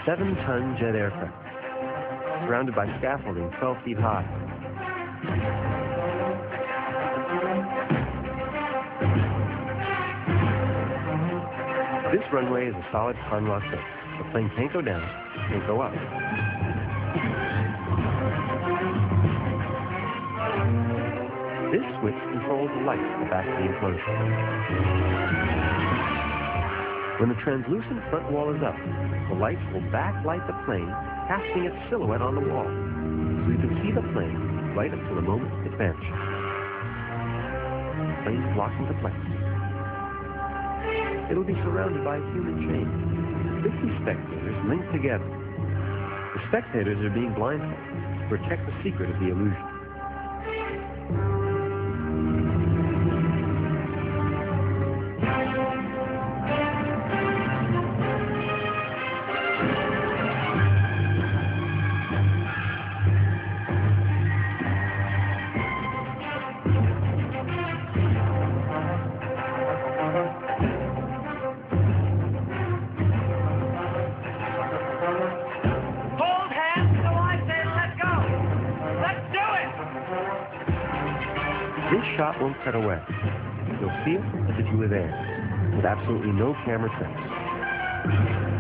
7-ton jet aircraft, surrounded by scaffolding 12 feet high. This runway is a solid Conrock base. The plane can't go down, can't go up. This switch controls the lights at the back of the enclosure. When the translucent front wall is up, the lights will backlight the plane, casting its silhouette on the wall, so you can see the plane right up to the moment it vanishes. The plane's locked into place. It'll be surrounded by a human chain. 50 spectators linked together. The spectators are being blindfolded to protect the secret of the illusion. This shot won't cut away. You'll feel as if you were there, with absolutely no camera tricks.